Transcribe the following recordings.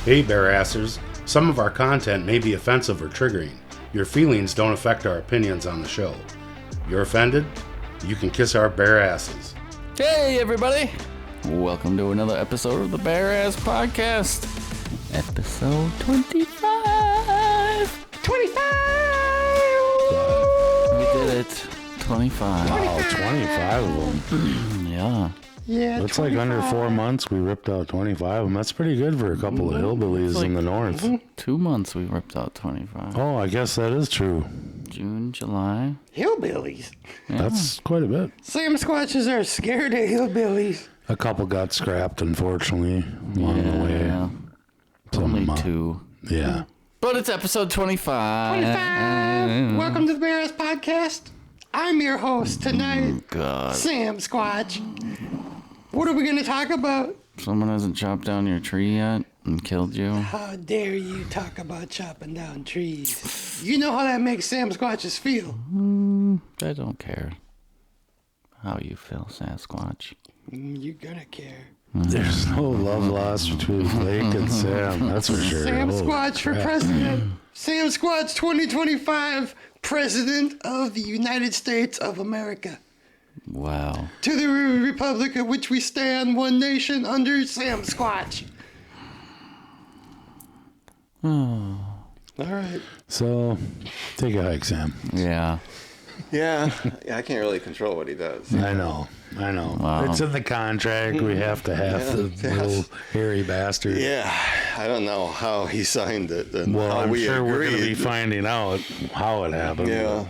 Hey Bearassers, some of our content may be offensive or triggering. Your feelings don't affect our opinions on the show. You're offended? You can kiss our bare asses. Hey everybody! Welcome to another episode of the Bare Ass Podcast. Episode 25! 25! We did it. 25. Wow, 25 of them. Yeah. Yeah, looks 25. Like under 4 months we ripped out 25 of them. That's pretty good for a couple of hillbillies in the north. 2 months we ripped out 25. Oh, I guess that is true. June, July. Hillbillies. Yeah. That's quite a bit. Sam Squatches are scared of hillbillies. A couple got scrapped, unfortunately, along the way. Yeah. Only 2. Yeah. But it's episode 25. 25. Welcome to the Bear Ass Podcast. I'm your host tonight, God. Sam Squatch. What are we going to talk about? Someone hasn't chopped down your tree yet and killed you? How dare you talk about chopping down trees? You know how that makes Sam Squatches feel. I don't care how you feel, Sasquatch. You're going to care. There's no love lost between Blake and Sam, that's for sure. Sam Squatch for president. Sam Squatch 2025, President of the United States of America. Wow. To the republic of which we stand, one nation under Sam Squatch. Oh. All right. So, take a hike, Sam. Yeah. Yeah, I can't really control what he does. I know. Wow. It's in the contract. We have to have the little hairy bastard. Yeah, I don't know how he signed it. And Well, how I'm we sure we're going to be agreed. finding out how it happened. Yeah.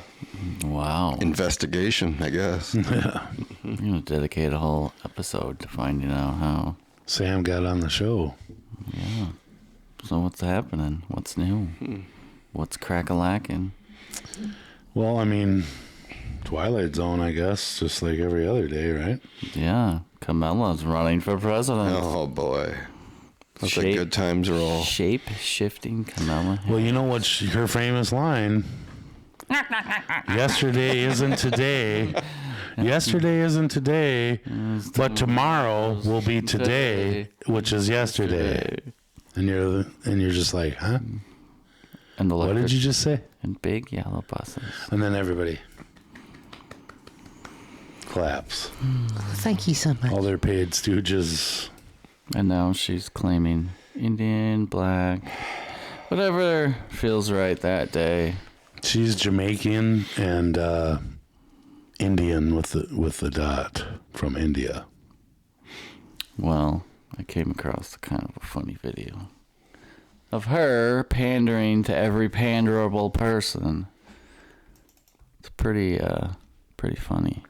Wow. Investigation, I guess. Yeah. I'm going to dedicate a whole episode to finding out how. Sam got on the show. Yeah. So what's happening? What's new? What's crack-a-lacking? Well, I mean, Twilight Zone, I guess, just like every other day, right? Yeah. Kamala's running for president. Oh, boy. That's a good times roll. Shape-shifting Kamala. Well, you know what's her famous line? Yesterday isn't today. Yesterday isn't today, but tomorrow will be today, which is yesterday. And you're just like, huh? And the What did you just say? And big yellow buses. And then everybody claps. Thank you so much. All their paid stooges. And now she's claiming Indian, black, whatever feels right that day. She's Jamaican and Indian with the dot from India. Well, I came across kind of a funny video of her pandering to every panderable person. It's pretty funny.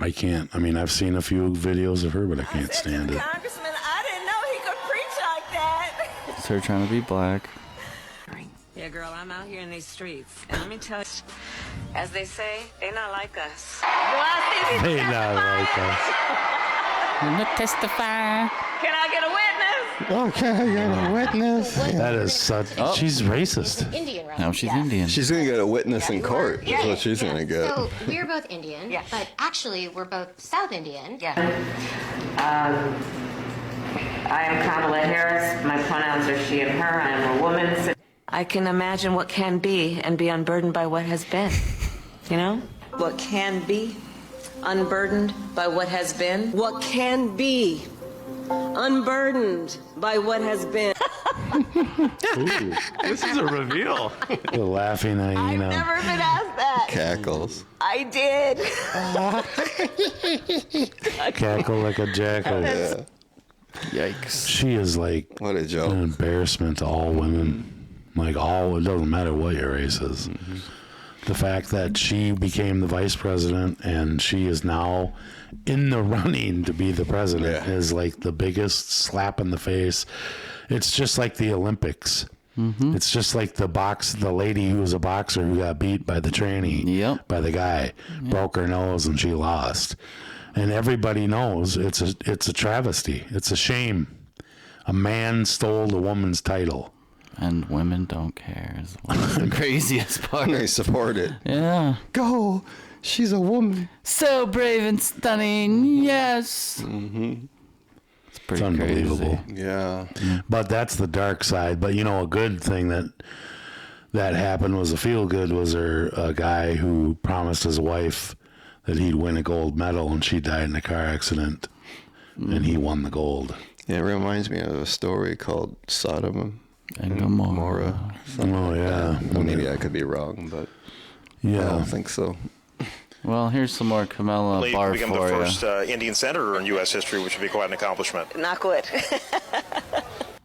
I can't. I mean, I've seen a few videos of her, but I can't stand it. Congressman, I didn't know he could preach like that. It's her trying to be black. Yeah, girl, I'm out here in these streets, and let me tell you, as they say, they not like us. They not like us. I'm gonna testify. Can I get a witness? Okay, I got a witness. That is such. She's racist. Indian, right? Now she's Indian. She's going to get a witness in court, is what she's going to get. So we're both Indian, Yes. but actually we're both South Indian. Yeah. I am Kamala Harris. My pronouns are she and her. I am a woman. I can imagine what can be and be unburdened by what has been. You know? What can be unburdened by what has been. What can be unburdened by what has been. This is a reveal. The laughing I've hyena. never been asked that. Cackles. I did. Cackle like a jackal. Yeah. Yikes. She is like What a an joke. embarrassment to all women. Like it doesn't matter what your race is. The fact that she became the vice president and she is now in the running to be the president is like the biggest slap in the face. It's just like the Olympics. It's just like the lady who was a boxer who got beat by the trainee, by the guy, broke her nose and she lost. And everybody knows it's a travesty. It's a shame. A man stole the woman's title. And women don't care is one of the craziest part. They support it. Yeah. Go. She's a woman. So brave and stunning, yes. pretty unbelievable. crazy. Yeah. But that's the dark side. But a good thing that happened was a feel good was a guy who promised his wife that he'd win a gold medal, and she died in a car accident, and he won the gold. Yeah, it reminds me of a story called Sodom And Gomorrah. Oh yeah. Well, maybe I could be wrong, but I Yeah. don't think so. Well, here's some more Kamala Lee bar become the for you. first Indian senator in U.S. history, which would be quite an accomplishment. Not good.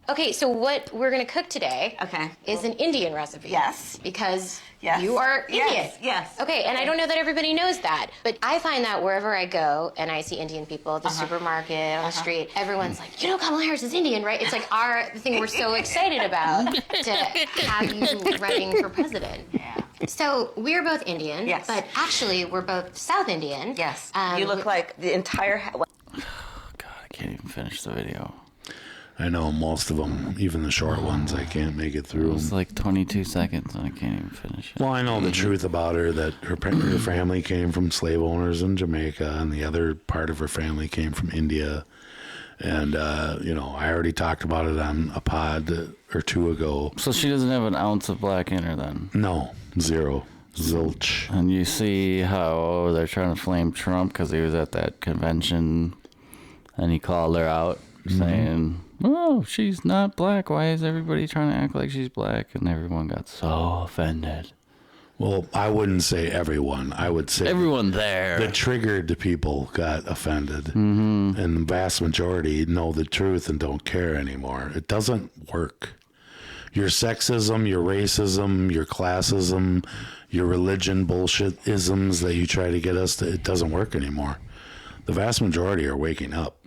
Okay, so what we're gonna cook today Okay. is an Indian recipe. Yes. Because Yes. you are Indian. Yes, yes. Okay, and I don't know that everybody knows that, but I find that wherever I go and I see Indian people at the supermarket, on the street, everyone's like, Kamala Harris is Indian, right? It's like the thing we're so excited about to have you running for president. Yeah. So we're both Indian, Yes. but actually we're both South Indian. Yes. You look like the entire. God, I can't even finish the video. I know most of them, even the short ones, I can't make it through. It's like 22 seconds, and I can't even finish it. Well, I know the truth about her, that her family came from slave owners in Jamaica, and the other part of her family came from India. And, I already talked about it on a pod or two ago. So she doesn't have an ounce of black in her then? No, zero. Zilch. And you see how they're trying to flame Trump because he was at that convention, and he called her out saying, "Oh, she's not black. Why is everybody trying to act like she's black?" And everyone got so offended. Well, I wouldn't say everyone. I would say Everyone there. the triggered people got offended. And the vast majority know the truth and don't care anymore. It doesn't work. Your sexism, your racism, your classism, your religion bullshit isms that you try to get us to, it doesn't work anymore. The vast majority are waking up.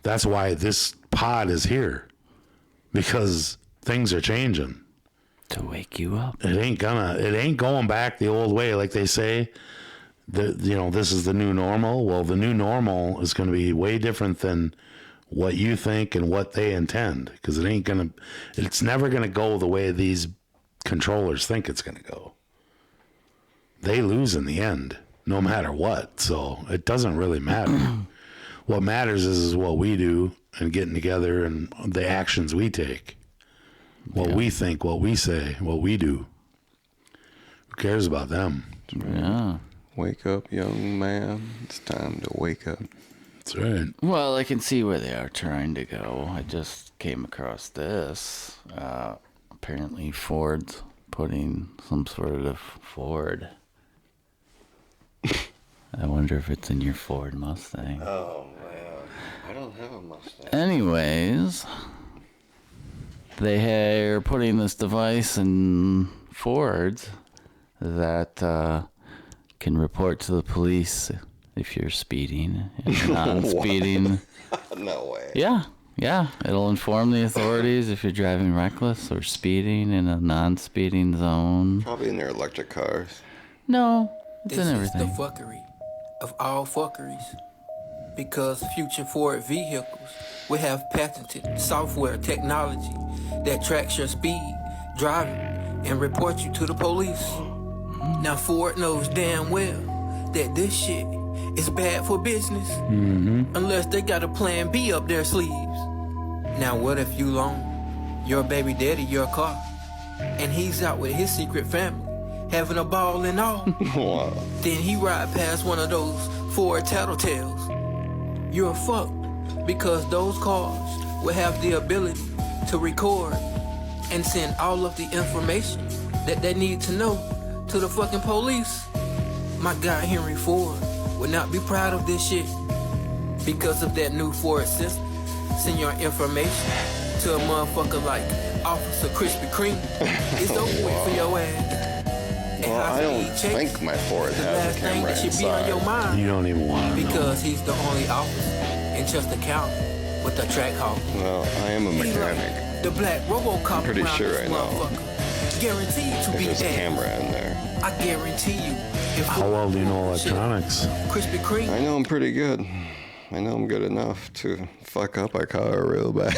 That's why this pod is here, because things are changing. To wake you up. It ain't going back the old way, like they say. This is the new normal. Well, the new normal is going to be way different than what you think and what they intend, because it's never going to go the way these controllers think it's going to go. They lose in the end, no matter what. So it doesn't really matter. What matters is what we do and getting together and the actions we take. What we think, what we say, what we do. Who cares about them? Yeah. Wake up, young man. It's time to wake up. That's right. Well, I can see where they are trying to go. I just came across this. Apparently Ford's putting some sort of Ford. I wonder if it's in your Ford Mustang. Oh, man. I don't have a Mustang. Anyways, they are putting this device in Fords that can report to the police if you're speeding and non-speeding. No way. Yeah. It'll inform the authorities if you're driving reckless or speeding in a non-speeding zone. Probably in their electric cars. No, it's This in is the everything. fuckery of all fuckeries. Because future Ford vehicles will have patented software technology that tracks your speed, driving, and reports you to the police. Now Ford knows damn well that this shit is bad for business, unless they got a plan B up their sleeves. Now what if you loan your baby daddy your car, and he's out with his secret family, having a ball and all? Wow. Then he ride past one of those Ford tattletales. You're fucked, because those cars will have the ability to record and send all of the information that they need to know to the fucking police. My guy Henry Ford would not be proud of this shit. Because of that new Ford system, send your information to a motherfucker like Officer Krispy Kreme. It's over with for your ass. Well, I don't think my Ford has a camera that should be on your inside. mind. You don't even want to know. Because he's the only officer in Chester County with a track hawk. Well, I am a He's mechanic. like the black RoboCop. Pretty around sure this I know. motherfucker. Guaranteed to be There's a dead. camera in there. I guarantee you. If How well do you know electronics? Krispy Kreme. I know I'm pretty good. I know I'm good enough to fuck up a car real bad.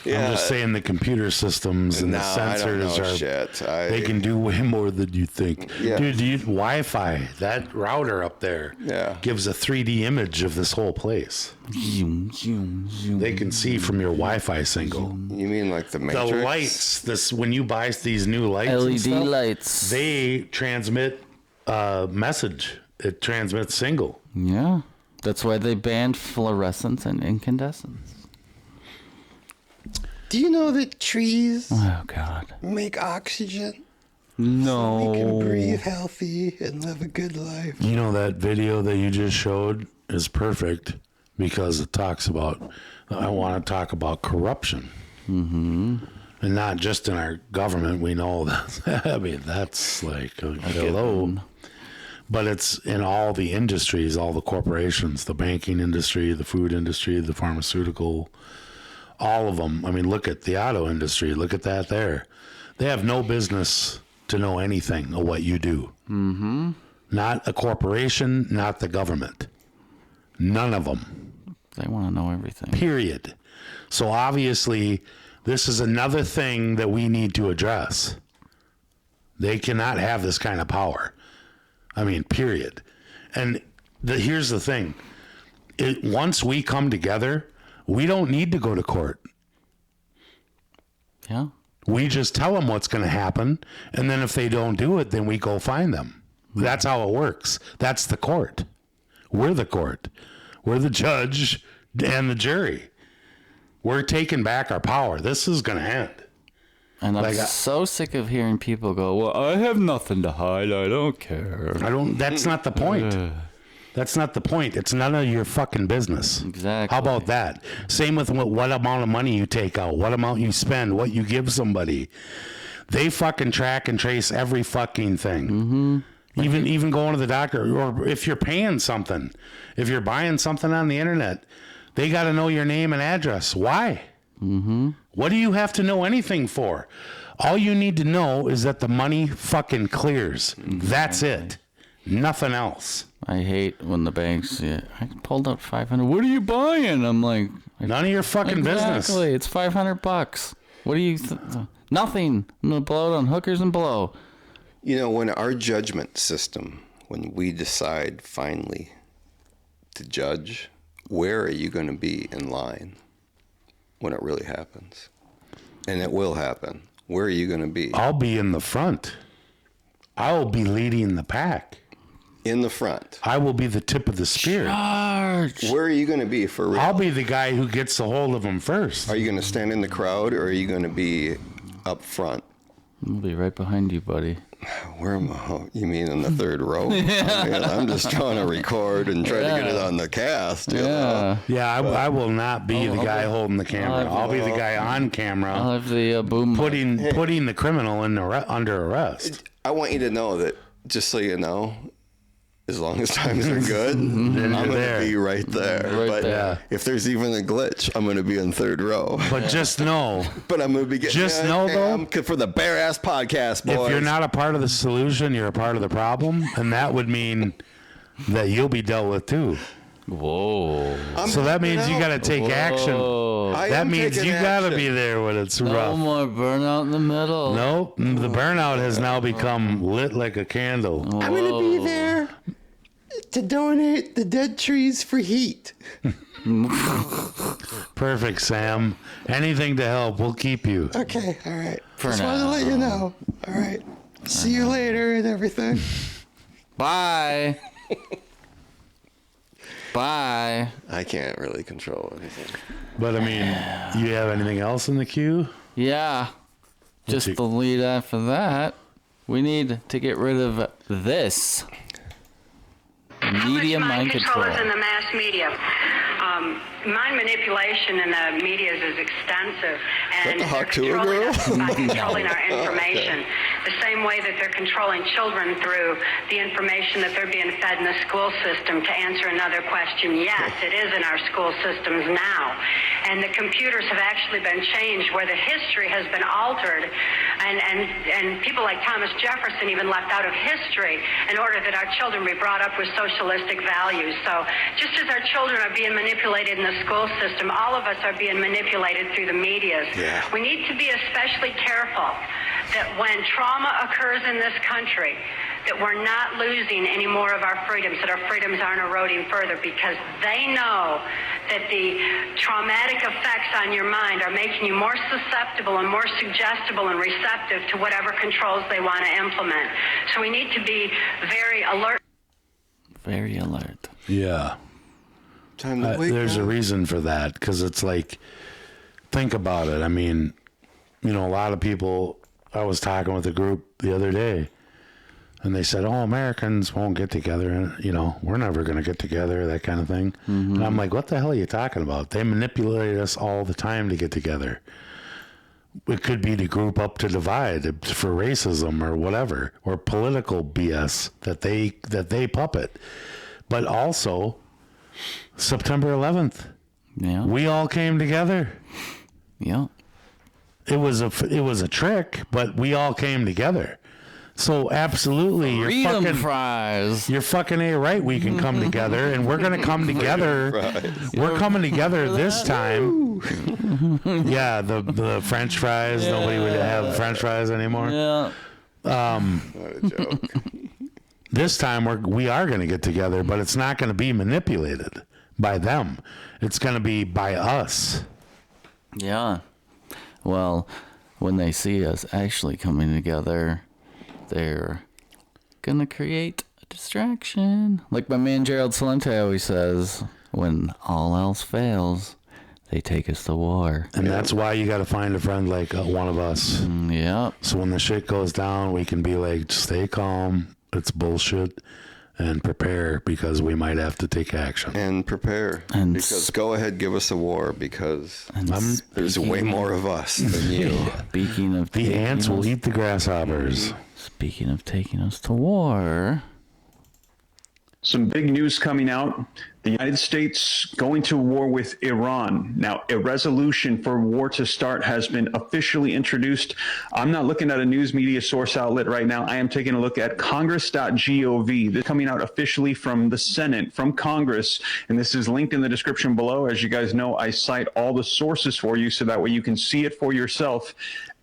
Yeah. I'm just saying the computer systems and the sensors they can do way more than you think. Yeah. Dude, Wi-Fi, that router up there gives a 3D image of this whole place. They can see from your Wi-Fi signal. You mean like the Matrix? The lights, when you buy these new lights, LED lights, they transmit message. It transmits single. Yeah. That's why they banned fluorescence and incandescence. Do you know that trees make oxygen? No. So we can breathe healthy and live a good life. You know, that video that you just showed is perfect because it talks about, I want to talk about corruption. Mm-hmm. And not just in our government. We know that. I mean, that's like, hello. But it's in all the industries, all the corporations, the banking industry, the food industry, the pharmaceutical, all of them. I mean, look at the auto industry. Look at that there. They have no business to know anything of what you do. Mm-hmm. Not a corporation, not the government. None of them. They want to know everything. Period. So obviously, this is another thing that we need to address. They cannot have this kind of power. I mean, period. And here's the thing. Once we come together, we don't need to go to court. Yeah. We just tell them what's going to happen, and then if they don't do it, then we go find them. That's how it works. That's the court. We're the court. We're the judge and the jury. We're taking back our power. This is going to end. And I'm so sick of hearing people go, well, I have nothing to hide. I don't care. That's not the point. That's not the point. It's none of your fucking business. Exactly. How about that? Same with what amount of money you take out, what amount you spend, what you give somebody. They fucking track and trace every fucking thing. Mm-hmm. Even going to the doctor, or if you're paying something, if you're buying something on the internet, they got to know your name and address. Why? Mm-hmm. What do you have to know anything for? All you need to know is that the money fucking clears. Exactly. That's it. Nothing else. I hate when the banks, I pulled out $500. What are you buying? I'm like, none of your fucking business. Exactly. It's $500. What do you, nothing. I'm going to blow it on hookers and blow. You know, when our judgment system, when we decide finally to judge, where are you going to be in line when it really happens? And it will happen. Where are you going to be? I'll be in the front. I'll be leading the pack. In the front. I will be the tip of the spear. Charge. Where are you going to be for real? I'll be the guy who gets a hold of them first. Are you going to stand in the crowd, or are you going to be up front? I'll be right behind you, buddy. Where am I? You mean in the third row? I'm just trying to record and try to get it on the cast. You know? I will not be the guy holding the camera. I'll be the guy on camera. I'll have the boom. Putting the criminal under arrest. I want you to know that, just so you know, as long as times are good, I'm going to be right there. But if there's even a glitch, I'm going to be in third row. But just know. But I'm going to be getting. Just know, though, for the Bare Ass Podcast, boys. If you're not a part of the solution, you're a part of the problem, and that would mean that you'll be dealt with too. Whoa. So that means you got to take action. That means you got to be there when it's rough. No more burnout in the middle. Nope. The burnout has now become lit like a candle. I'm going to be there to donate the dead trees for heat. Perfect, Sam. Anything to help. We'll keep you. Okay. All right. Just wanted to let you know. All right. See you later and everything. Bye. Bye. I can't really control anything. But I mean, you have anything else in the queue? Yeah. Just the lead after that. We need to get rid of this. Media mind control. In the mass media. Mind manipulation in the media is extensive, and they're controlling us by controlling our information. The same way that they're controlling children through the information that they're being fed in the school system. To answer another question, yes, it is in our school systems now. And the computers have actually been changed where the history has been altered, And people like Thomas Jefferson even left out of history in order that our children be brought up with socialistic values. So just as our children are being manipulated in the school system, all of us are being manipulated through the medias. Yeah. We need to be especially careful that when trauma occurs in this country, that we're not losing any more of our freedoms, that our freedoms aren't eroding further, because they know that the traumatic effects on your mind are making you more susceptible and more suggestible and receptive to whatever controls they want to implement. So we need to be very alert. Very alert. Yeah. Time to wake there's up. a reason for that, because it's like, think about it. I mean, you know, a lot of people, I was talking with a group the other day, and they said, oh, Americans won't get together, and, you know, we're never going to get together, that kind of thing. Mm-hmm. And I'm like, what the hell are you talking about? They manipulate us all the time to get together. It could be to group up to divide for racism or whatever, or political BS that they puppet. But also, September 11th, Yeah. we all came together. Yeah. It was a trick, but we all came together. So absolutely, Freedom fries. You're fucking A right. We can come together, and we're gonna come together. We're coming together this time. Yeah, the French fries. Nobody would have French fries anymore. Yeah. What a joke. This time we are gonna get together, but it's not gonna be manipulated by them. It's gonna be by us. Yeah. Well, when they see us actually coming together, they're gonna create a distraction. Like my man Gerald Salente always says, when all else fails, they take us to war. And that's why you got to find a friend like one of us. Yeah. So when the shit goes down, we can be like, stay calm. It's bullshit. And prepare, because we might have to take action. And prepare. And because go ahead, give us a war, because there's way speaking- more of us than you. Speaking of The taking ants will us- eat the grasshoppers. Speaking of taking us to war, Some big news coming out. The United States going to war with Iran. Now, a resolution for war to start has been officially introduced. I'm not looking at a news media source outlet right now. I am taking a look at congress.gov. This is coming out officially from the Senate, from Congress, and this is linked in the description below. As you guys know, I cite all the sources for you so that way you can see it for yourself.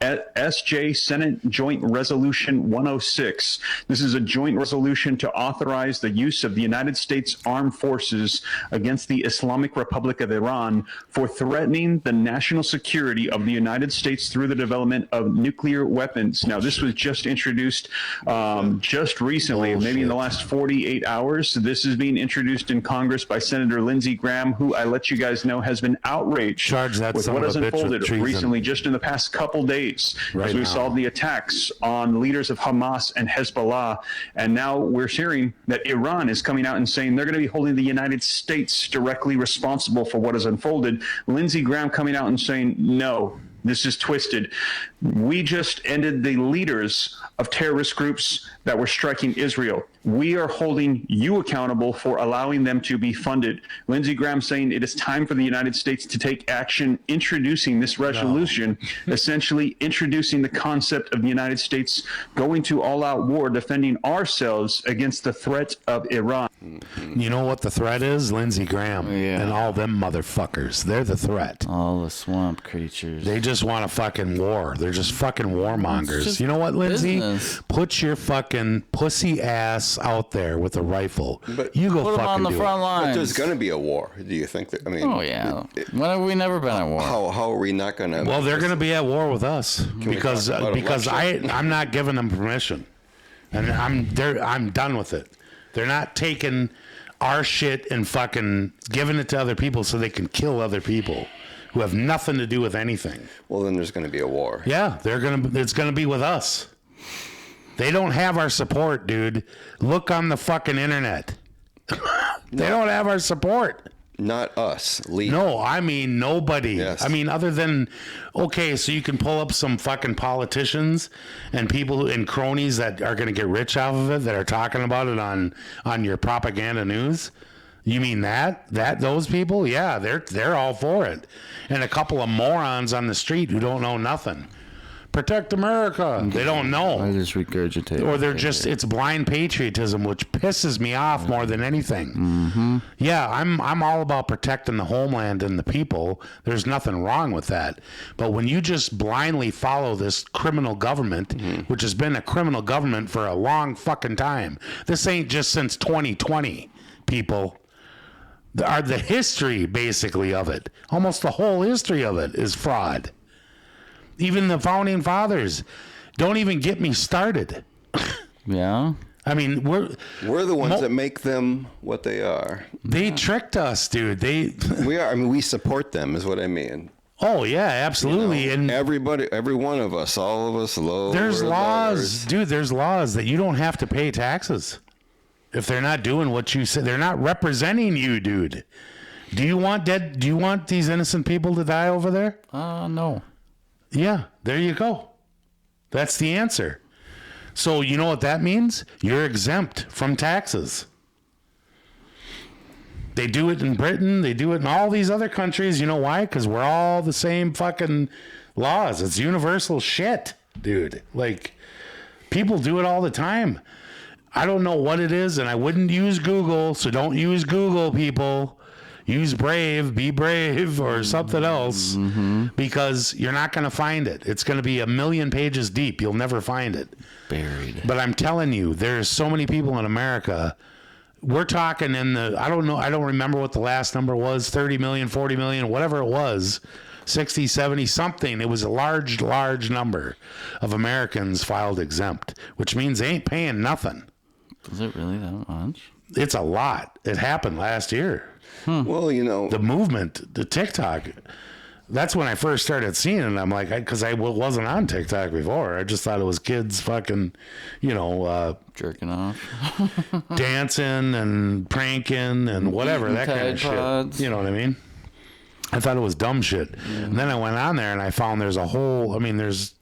SJ Senate Joint Resolution 106. This is a joint resolution to authorize the use of the United States Armed Forces against the Islamic Republic of Iran for threatening the national security of the United States through the development of nuclear weapons. Now, this was just introduced just recently, maybe in the last 48 hours. This is being introduced in Congress by Senator Lindsey Graham, who I let you guys know has been outraged with what has unfolded recently, just in the past couple days. As we saw the attacks on leaders of Hamas and Hezbollah. And now we're hearing that Iran is coming out and saying they're going to be holding the United States directly responsible for what has unfolded. Lindsey Graham coming out and saying, no, this is twisted. We just ended the leaders of terrorist groups that were striking Israel. We are holding you accountable for allowing them to be funded. Lindsey Graham saying it is time for the United States to take action, introducing this resolution, essentially introducing the concept of the United States going to all-out war, defending ourselves against the threat of Iran. You know what the threat is? Lindsey Graham and all them motherfuckers. They're the threat. All the swamp creatures. They just want a fucking war. They're just fucking warmongers. just You know what, Lindsey? business. Put your fucking pussy ass out there with a rifle. But you go Put 'em fucking on the do front it. lines. But there's going to be a war. Do you think that? I mean, Oh, yeah. When have we never been at war? How are we not going to? Well, they're going to be at war with us because talk about I'm not giving them permission, and I'm done with it. They're not taking our shit and fucking giving it to other people so they can kill other people who have nothing to do with anything. Well, then there's going to be a war. Yeah, it's gonna be with us. They don't have our support, dude. Look on the fucking internet. They don't have our support. Not us. Lee. No, I mean nobody. Yes. I mean, other than, okay, so you can pull up some fucking politicians and people and cronies that are going to get rich off of it that are talking about it on your propaganda news. You mean those people? Yeah, they're all for it. And a couple of morons on the street who don't know nothing. protect America. They don't know. I just regurgitate. Or they're just, it's blind patriotism, which pisses me off more than anything. Yeah, I'm all about protecting the homeland and the people. There's nothing wrong with that. But when you just blindly follow this criminal government, which has been a criminal government for a long fucking time, this ain't just since 2020, people. The history, basically, of it, almost the whole history of it is fraud. Even the founding fathers. Don't even get me started. Yeah. I mean, we're the ones that make them what they are. They tricked us, dude. We are. I mean, we support them, is what I mean. Oh yeah, absolutely. And everybody, every one of us, all of us, there's laws, dude. There's laws that you don't have to pay taxes if they're not doing what you said. They're not representing you, dude. Do you want these innocent people to die over there? No. Yeah, there you go. That's the answer. So you know what that means? You're exempt from taxes. They do it in Britain. They do it in all these other countries. You know why? Because we're all the same fucking laws. It's universal shit, dude. Like, people do it all the time. I don't know what it is, and I wouldn't use Google, so don't use Google, people. Use Brave, Be Brave, or something else, because you're not going to find it. It's going to be 1,000,000 pages deep. You'll never find it. Buried. But I'm telling you, there's so many people in America. We're talking in the, I don't know, I don't remember what the last number was, 30 million, 40 million, whatever it was, 60, 70, something. It was a large number of Americans filed exempt, which means they ain't paying nothing. Is it really that much? It's a lot. It happened last year. Well, you know, the movement, the TikTok, that's when I first started seeing it. I'm like, because I wasn't on TikTok before. I just thought it was kids fucking, jerking off, dancing and pranking and whatever, that kind of shit. You know what I mean? I thought it was dumb shit. And then I went on there and I found there's a whole, I mean, there's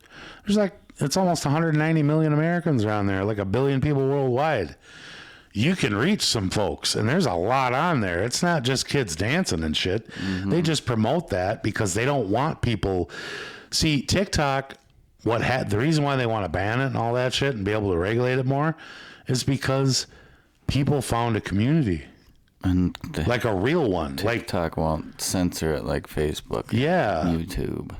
like, it's almost 190 million Americans around there, like 1 billion people worldwide. You can reach some folks, and there's a lot on there. It's not just kids dancing and shit. They just promote that because they don't want people. See, TikTok, the reason why they want to ban it and all that shit and be able to regulate it more is because people found a community. And like a real one. TikTok won't censor it like Facebook. Yeah. YouTube.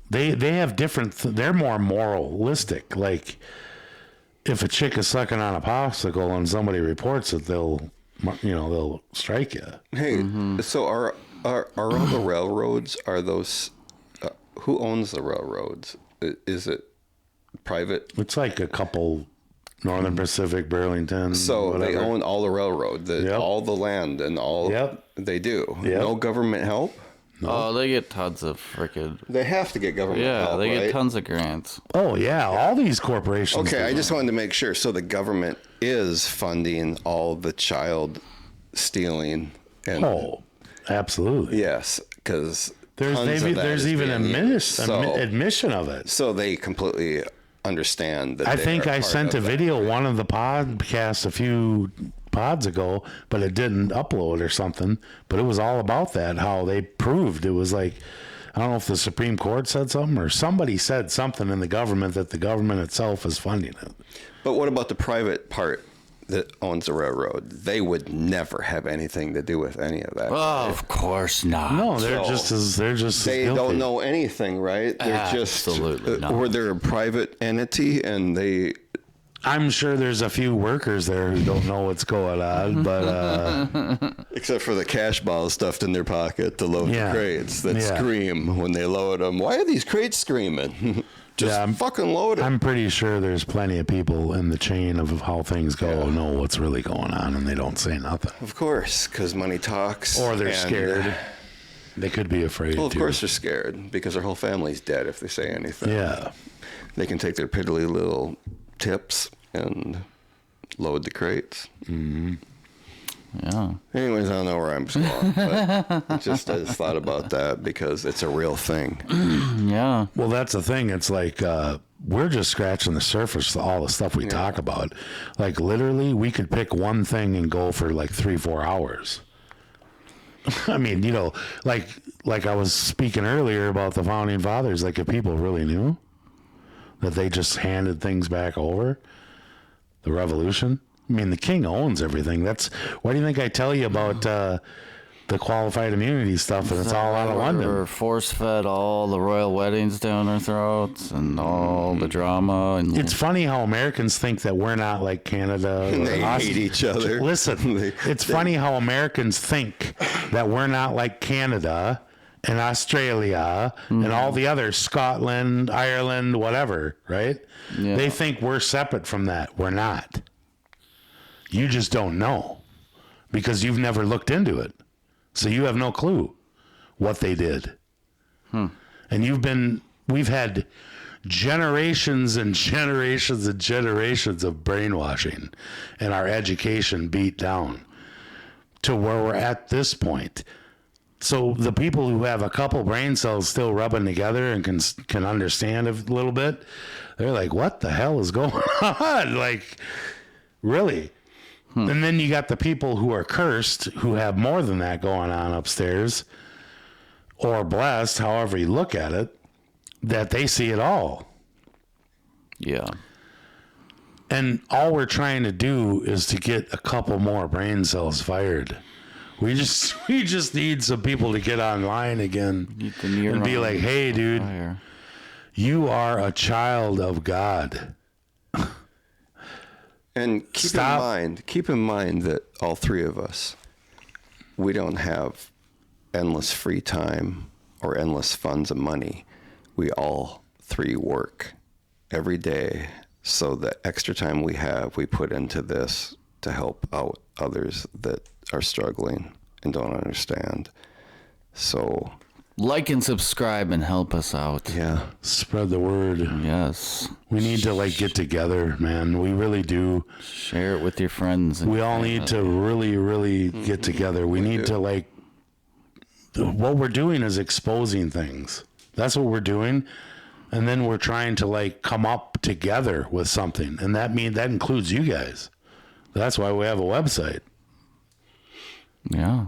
They have different, they're more moralistic. Like, if a chick is sucking on a popsicle and somebody reports it, they'll strike you. Hey, so are all the railroads, are those, who owns the railroads? Is it private? It's like a couple, Northern Pacific, Burlington. So whatever. they own all the railroad, all the land and all. They do. No government help? No. Oh, they get tons of freaking. They have to get government help. Yeah, they right? get tons of grants. Oh yeah, all these corporations. Okay, I just wanted to make sure. So the government is funding all the child stealing. And absolutely. Yes, because there's even admission of it. So they completely understand that. I think I sent a video one of the podcasts a few pods ago, but it didn't upload or something, but it was all about that, how they proved it was like, I don't know if the Supreme Court said something or somebody said something in the government that the government itself is funding it. But what about the private part that owns the railroad? They would never have anything to do with any of that. Oh, of course not. No, they're they don't know anything, right? They're absolutely not. Or they're a private entity and I'm sure there's a few workers there who don't know what's going on, but except for the cash balls stuffed in their pocket to load the crates that scream when they load them. Why are these crates screaming? Just fucking load it. I'm pretty sure there's plenty of people in the chain of how things go know what's really going on, and they don't say nothing. Of course, because money talks. Or they're scared. They could be afraid. Well, of course they're scared because their whole family's dead if they say anything. Yeah. They can take their piddly little tips and load the crates. Yeah. Anyways, I don't know where I'm going, but I just thought about that because it's a real thing. Yeah. Well, that's the thing. It's like we're just scratching the surface of all the stuff we talk about. Like literally, we could pick one thing and go for like 3-4 hours. I mean, like I was speaking earlier about the founding fathers. Like if people really knew. that they just handed things back over? The revolution? I mean, the king owns everything. Why do you think I tell you about the qualified immunity stuff, and it's all out of London? We're force-fed all the royal weddings down our throats and all the drama. And it's funny how Americans think that we're not like Canada. And they hate each other. Listen, it's funny how Americans think that we're not like Canada and Australia and all the others, Scotland, Ireland, whatever, right? Yeah. They think we're separate from that. We're not. You just don't know because you've never looked into it. So you have no clue what they did. And we've had generations and generations and generations of brainwashing and our education beat down to where we're at this point. So the people who have a couple brain cells still rubbing together and can understand a little bit, they're like, what the hell is going on? Like, really? And then you got the people who are cursed, who have more than that going on upstairs, or blessed, however you look at it, that they see it all. Yeah. And all we're trying to do is to get a couple more brain cells fired. We just need some people to get online again and be like, hey, dude, you are a child of God. And keep in mind that all three of us, we don't have endless free time or endless funds of money. We all three work every day, so the extra time we have, we put into this to help out others that are struggling and don't understand. So like and subscribe and help us out. Yeah. Spread the word. Yes. We need to get together, man. We really do. Share it with your friends. We all need to really, really get together. We need to what we're doing is exposing things. That's what we're doing. And then we're trying to come up together with something. And that includes you guys. That's why we have a website. Yeah.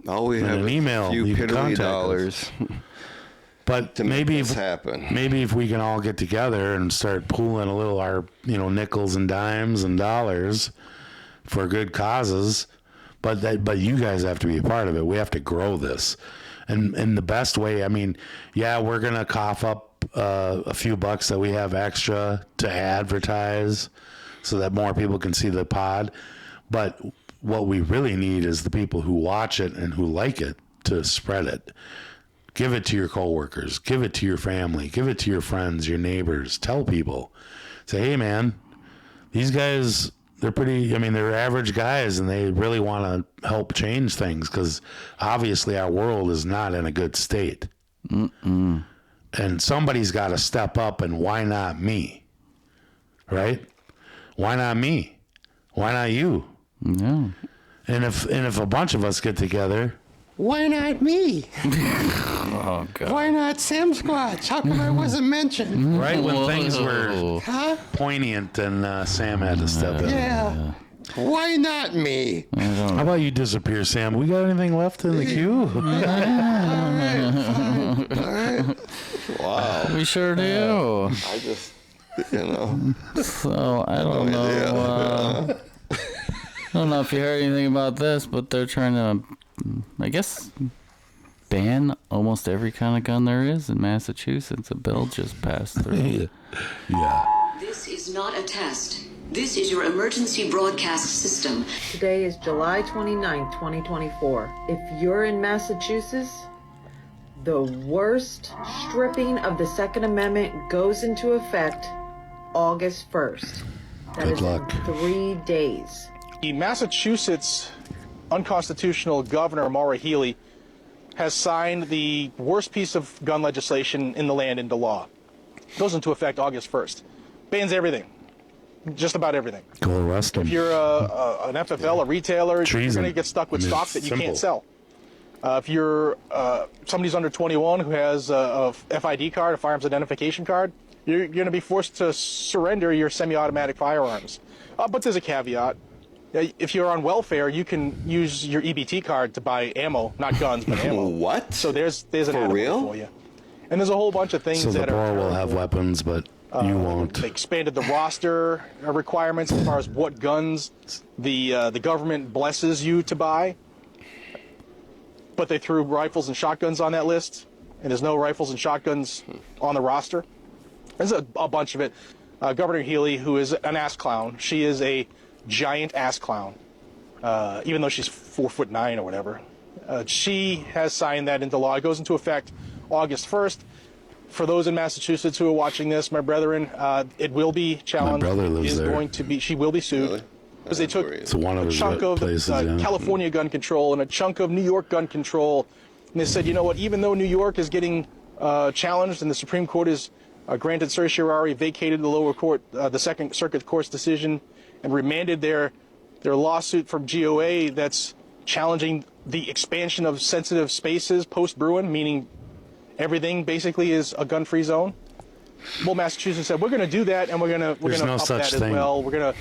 All we have an email. A few piddly dollars. But maybe if we can all get together and start pooling a little our nickels and dimes and dollars for good causes, but you guys have to be a part of it. We have to grow this, and the best way. I mean, we're gonna cough up a few bucks that we have extra to advertise, so that more people can see the pod. But what we really need is the people who watch it and who like it to spread it. Give it to your coworkers. Give it to your family. Give it to your friends, your neighbors. Tell people. Say, hey, man, these guys, they're they're average guys, and they really want to help change things because obviously our world is not in a good state. And somebody's got to step up, and why not me? Right? Why not me? Why not you? No. And if a bunch of us get together, why not me? Oh, God. Why not Sam Squatch? How come I wasn't mentioned? Right when things were poignant and Sam had to step in. Yeah. Why not me? How about you disappear, Sam? We got anything left in the queue? All right. Wow. We sure do. I just, So, I don't know. I don't know if you heard anything about this, but they're trying to, I guess, ban almost every kind of gun there is in Massachusetts. A bill just passed through. Yeah. This is not a test. This is your emergency broadcast system. Today is July 29th, 2024. If you're in Massachusetts, the worst stripping of the Second Amendment goes into effect August 1st. That is in 3 days. The Massachusetts unconstitutional governor, Maura Healey, has signed the worst piece of gun legislation in the land into law. It goes into effect August 1st. Bans everything. Just about everything. Go arrest them. If you're an FFL, a retailer, you're going to get stuck with stock that you can't sell. If you're somebody's under 21 who has a FID card, a firearms identification card, you're going to be forced to surrender your semi-automatic firearms. But there's a caveat. If you're on welfare, you can use your EBT card to buy ammo, not guns, but ammo. What? So there's an For add-on real? for you. And there's a whole bunch of things so that the poor will have weapons, but You won't. They expanded the roster requirements as far as what guns the government blesses you to buy. But they threw rifles and shotguns on that list, and there's no rifles and shotguns on the roster. There's a bunch of it. Governor Healy, who is an ass clown, she is a giant ass clown, even though she's 4'9" or whatever. She has signed that into law. It goes into effect August 1st. For those in Massachusetts who are watching this, my brethren, it will be challenged. My brother lives there. She will be sued. Really? Because they took a chunk of California gun control and a chunk of New York gun control. And they said, you know what, even though New York is getting challenged and the Supreme Court has granted certiorari, vacated the lower court, the Second Circuit Court's decision, and remanded their lawsuit from GOA that's challenging the expansion of sensitive spaces post-Bruin, meaning everything basically is a gun-free zone. Well, Massachusetts said, we're going to do that, and we're going to up that as well. We're going to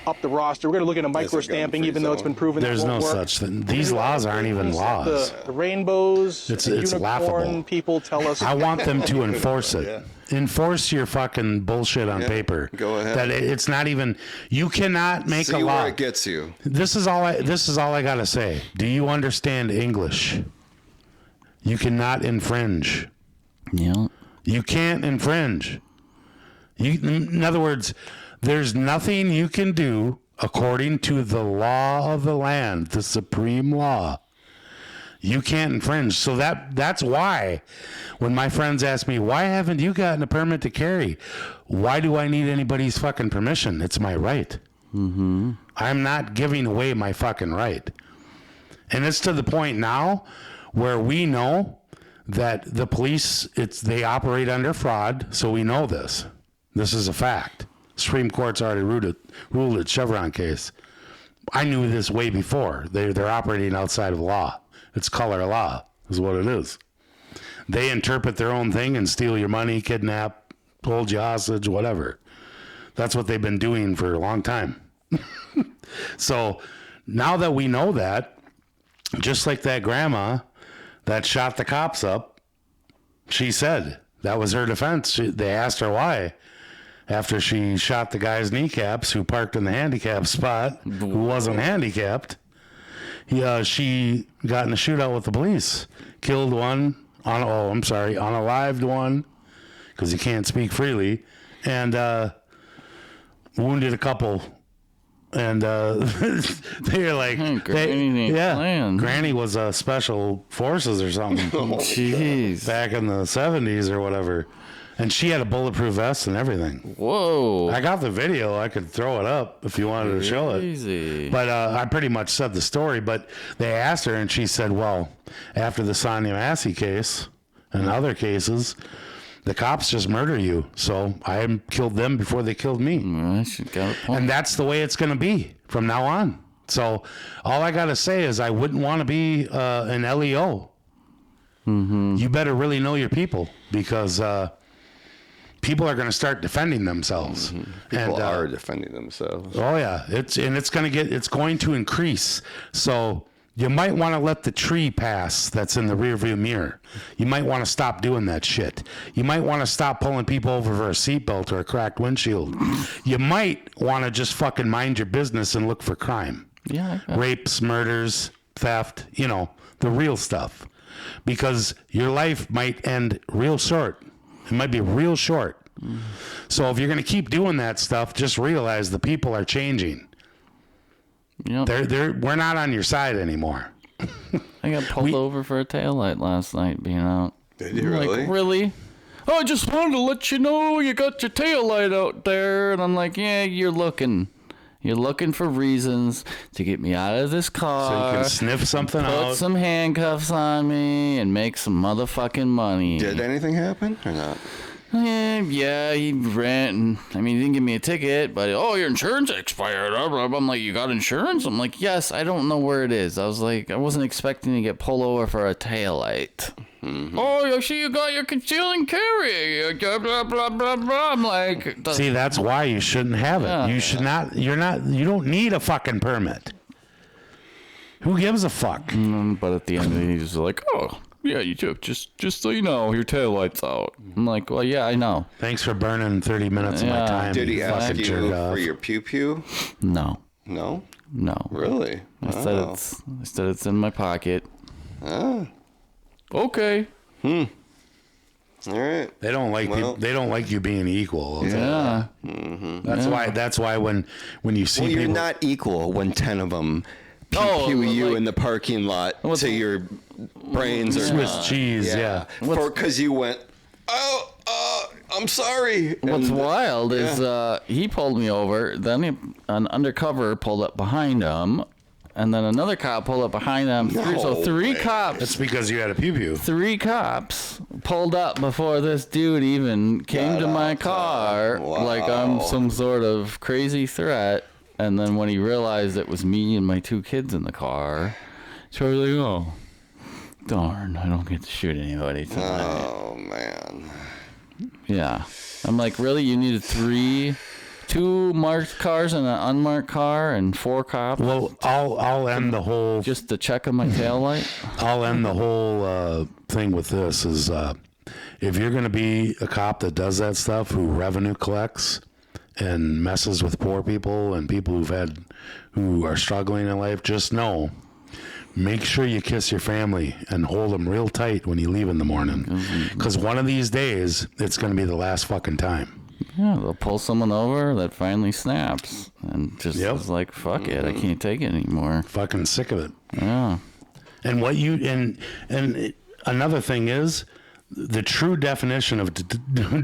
up the roster. We're going to look into micro-stamping, even though it's been proven there's that won't no work. such thing. These laws aren't even laws. The rainbows, it's unicorn laughable. People tell us. I want them to enforce it. Yeah. Enforce your fucking bullshit on paper. Go ahead. That it's not even. You cannot make See a law. where it gets you. This is all I gotta say. Do you understand English? You cannot infringe. Yeah. You can't infringe. In other words, there's nothing you can do according to the law of the land, the supreme law. You can't infringe. So that's why when my friends ask me, why haven't you gotten a permit to carry? Why do I need anybody's fucking permission? It's my right. Mm-hmm. I'm not giving away my fucking right. And it's to the point now where we know that the police, they operate under fraud, so we know this. This is a fact. Supreme Court's already ruled it, Chevron case. I knew this way before. They're operating outside of law. It's color law, is what it is. They interpret their own thing and steal your money, kidnap, hold you hostage, whatever. That's what they've been doing for a long time. So now that we know that, just like that grandma that shot the cops up, she said that was her defense. They asked her why. After she shot the guy's kneecaps who parked in the handicap spot, who wasn't handicapped, she got in a shootout with the police. Killed one, unalived one, because he can't speak freely, and wounded a couple. And they're like, Granny was Special Forces or something. Jeez. Back in the 70s or whatever. And she had a bulletproof vest and everything. Whoa. I got the video. I could throw it up if you wanted to show it. But I pretty much said the story. But they asked her, and she said, well, after the Sonia Massey case and other cases, the cops just murder you. So I killed them before they killed me. And that's the way it's going to be from now on. So all I got to say is I wouldn't want to be an LEO. Mm-hmm. You better really know your people, because people are going to start defending themselves. Mm-hmm. People are defending themselves. Oh yeah, it's going to increase. So you might want to let the tree pass that's in the rearview mirror. You might want to stop doing that shit. You might want to stop pulling people over for a seatbelt or a cracked windshield. You might want to just fucking mind your business and look for crime. Yeah. Rapes, murders, theft, the real stuff. Because your life might end real short. It might be real short. So if you're going to keep doing that stuff, just realize the people are changing. Yep. We're not on your side anymore. I got pulled over for a taillight last night being out. Did you really? Like, really? Oh, I just wanted to let you know you got your taillight out there. And I'm like, yeah, you're looking for reasons to get me out of this car. So you can sniff something out. Put some handcuffs on me and make some motherfucking money. Did anything happen or not? Yeah, he ran. He didn't give me a ticket, but, your insurance expired. I'm like, you got insurance? I'm like, yes, I don't know where it is. I was like, I wasn't expecting to get pulled over for a taillight. Mm-hmm. Oh, I see you got your concealing carry. Blah, blah, blah, blah, blah. I'm like... See, that's why you shouldn't have it. Yeah. You should not... you don't need a fucking permit. Who gives a fuck? But at the end, he's like, Yeah, you took. Just so you know, your taillight's out. I'm like, well, yeah, I know. Thanks for burning 30 minutes of my time. Did he you ask fucking you jerk off. for your pew-pew? No. No? No. Really? I said it's in my pocket. Ah. Okay. All right. They don't like they don't like you being equal. Yeah. That's why when you see you're people, not equal when 10 of them pew you in the parking lot to your brains are Swiss cheese, yeah. Because you went, I'm sorry. What's wild is he pulled me over, then an undercover pulled up behind him, and then another cop pulled up behind them. Three cops. That's because you had a pew-pew. 3 cops pulled up before this dude even came to my car, like I'm some sort of crazy threat. And then when he realized it was me and my 2 kids in the car, so I was like, oh, darn, I don't get to shoot anybody tonight. Oh, man. Yeah. I'm like, really? You needed 2 marked cars and an unmarked car and 4 cops? Well, I'll end the whole... Just to check on my taillight? I'll end the whole thing with this is if you're going to be a cop that does that stuff, who revenue collects and messes with poor people and people who are struggling in life, just know, make sure you kiss your family and hold them real tight when you leave in the morning. Because one of these days, it's going to be the last fucking time. Yeah, they'll pull someone over that finally snaps and just is like, fuck it, I can't take it anymore. Fucking sick of it. Yeah. And what you and another thing is, the true definition of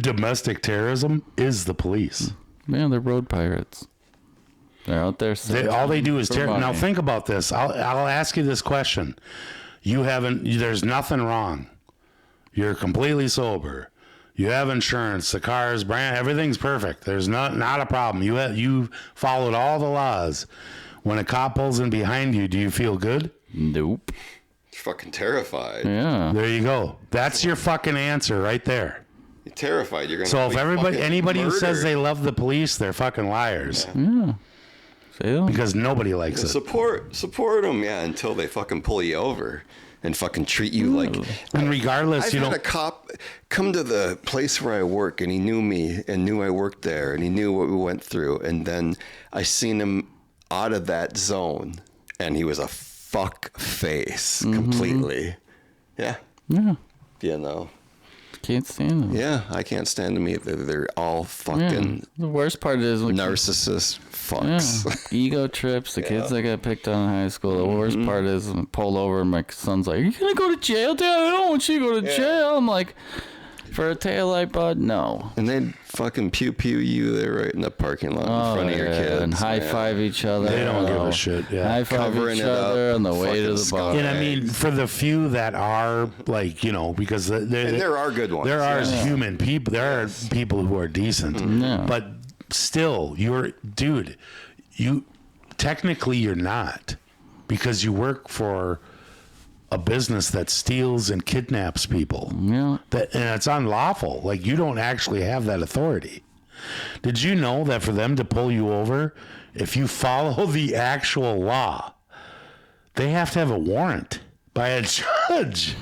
domestic terrorism is the police. Yeah, they're road pirates. They're out there. All they do is terror. Now think about this. I'll ask you this question. There's nothing wrong. You're completely sober. You have insurance. The car is everything's perfect. There's not a problem. You followed all the laws. When a cop pulls in behind you, do you feel good? Nope. You're fucking terrified. Yeah. There you go. That's your fucking answer right there. You're terrified. You're gonna. So if anybody who says they love the police, they're fucking liars. Yeah. Because nobody likes it. Support them, until they fucking pull you over and fucking treat you like. And regardless, I've had a cop come to the place where I work, and he knew me and knew I worked there, and he knew what we went through, and then I seen him out of that zone, and he was a fuck face completely. Yeah. Yeah. You know. Can't stand them. Yeah, I can't stand them either. They're all fucking. The worst part is narcissist fucks. Yeah. Ego trips. The kids that got picked on in high school. The worst part is when I pulled over and my son's like, "Are you gonna go to jail, Dad? I don't want you to go to jail." I'm like, for a taillight, bud, no. And they'd fucking pew you there right in the parking lot in front of your kids. And high five each other. They don't give a shit. Yeah. High five each other on the way to the bar. And I mean, for the few that are like, because there are good ones. There are human people. There are people who are decent. Yeah. But still, you technically you're not, because you work for a business that steals and kidnaps people. Yeah. And it's unlawful. Like, you don't actually have that authority. Did you know that for them to pull you over, if you follow the actual law, they have to have a warrant by a judge?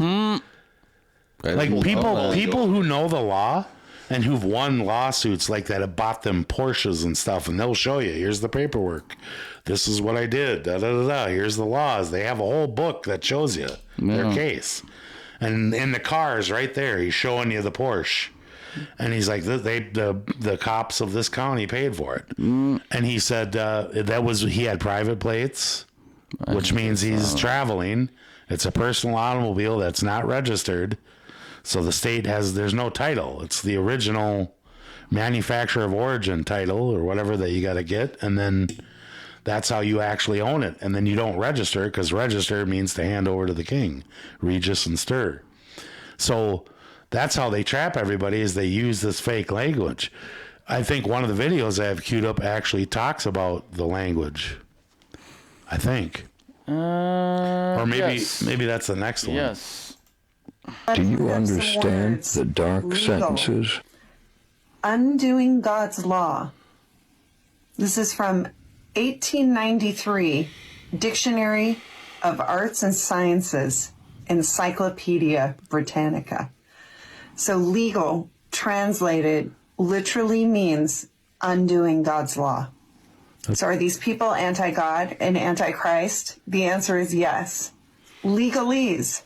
Like, people who know the law and who've won lawsuits like that have bought them Porsches and stuff, and they'll show you, here's the paperwork. This is what I did. Da, da, da, da. Here's the laws. They have a whole book that shows you their case. And in the cars right there, he's showing you the Porsche. And he's like, the cops of this county paid for it. And he said he had private plates, which means he's traveling. It's a personal automobile that's not registered. So the state there's no title. It's the original manufacturer of origin title or whatever that you got to get. And then that's how you actually own it. And then you don't register, because register means to hand over to the king, Regis and stir. So that's how they trap everybody, is they use this fake language. I think one of the videos I have queued up actually talks about the language. I think. Or maybe that's the next one. Yes. Do you understand the dark sentences? Undoing God's Law. This is from 1893, Dictionary of Arts and Sciences. Encyclopedia Britannica. So legal, translated, literally means undoing God's law. So are these people anti-God and anti-Christ? The answer is yes. Legalese.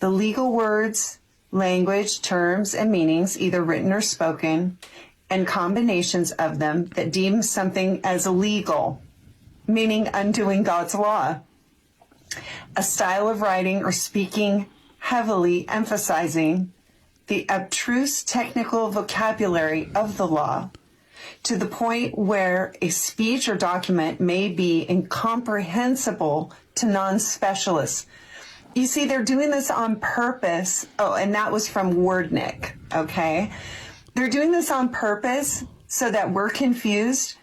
The legal words, language, terms, and meanings, either written or spoken, and combinations of them that deem something as illegal, meaning undoing God's law. A style of writing or speaking heavily emphasizing the abstruse technical vocabulary of the law to the point where a speech or document may be incomprehensible to non-specialists. You see, they're doing this on purpose. Oh, and that was from Wordnik, okay? They're doing this on purpose so that we're confused.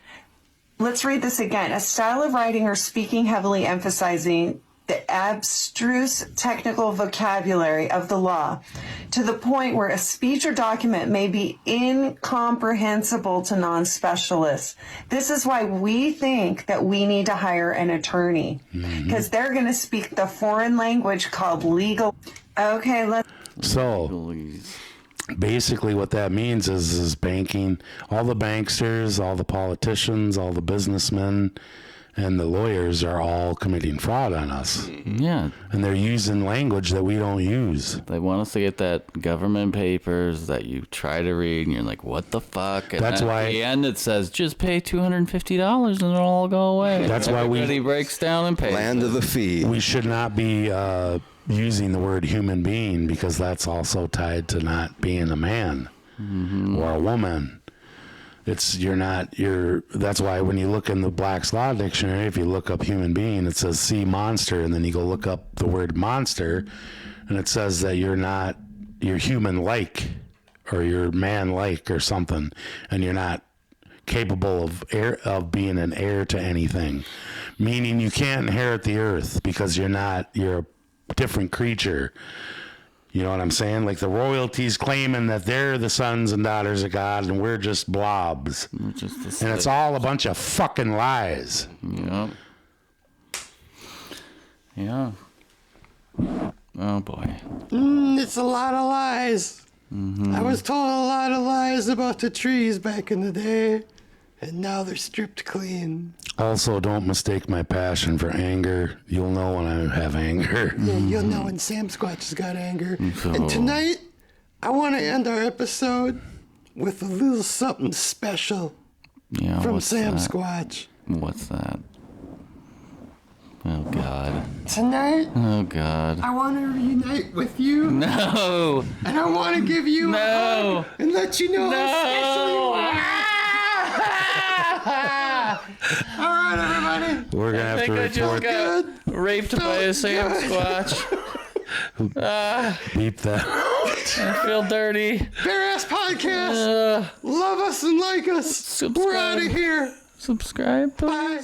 Let's read this again. A style of writing or speaking heavily emphasizing the abstruse technical vocabulary of the law to the point where a speech or document may be incomprehensible to non-specialists. This is why we think that we need to hire an attorney, because they're going to speak the foreign language called legal. Okay, let's... So basically what that means is banking, all the banksters, all the politicians, all the businessmen, and the lawyers are all committing fraud on us. Yeah. And they're using language that we don't use. They want us to get that government papers that you try to read, and you're like, what the fuck? And That's why... at the end it says, just pay $250 and it'll all go away. That's why everybody breaks down and pays. Land of the fee. We should not be using the word human being, because that's also tied to not being a man or a woman. That's why when you look in the Black's Law Dictionary, if you look up human being, it says see monster, and then you go look up the word monster, and it says that you're human-like, or you're man-like or something, and you're not capable of being an heir to anything. Meaning you can't inherit the earth because you're a different creature. You know what I'm saying? Like the royalties claiming that they're the sons and daughters of God and we're just blobs. And it's all a bunch of fucking lies. Yeah. Yeah. Oh, boy. It's a lot of lies. I was told a lot of lies about the trees back in the day, and now they're stripped clean. Also, don't mistake my passion for anger. You'll know when I have anger. Yeah, you'll know when Sam Squatch has got anger. And tonight, I want to end our episode with a little something special from Sam Squatch. What's that? Oh, God. Tonight, oh, God. I want to reunite with you. No. And I want to give you a hug and let you know how special you are. All right, everybody. We're going to have to report. I just got raped by a Sam Squatch. Beep that. I feel dirty. Bare Ass Podcast. Love us and like us. Subscribe. We're out of here. Subscribe, please. Bye.